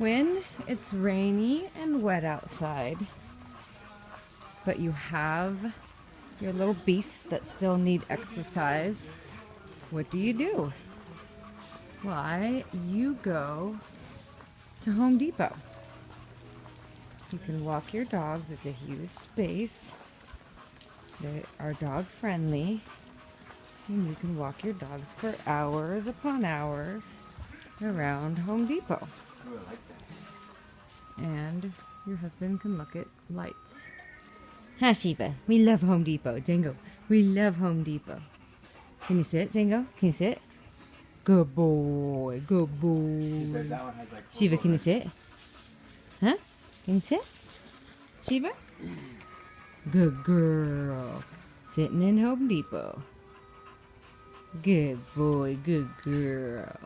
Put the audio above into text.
When it's rainy and wet outside, but you have your little beasts that still need exercise, what do? Why, you go to Home Depot. You can walk your dogs. It's a huge space. They are dog friendly. And you can walk your dogs for hours upon hours around Home Depot. Ooh, I like that. And your husband can look at lights. Ha, Sheba. We love Home Depot. Django, we love Home Depot. Can you sit, Django? Can you sit? Good boy. Good boy. That one has like Shiva, can you sit? Huh? Can you sit? Shiva? Good girl. Sitting in Home Depot. Good boy. Good girl.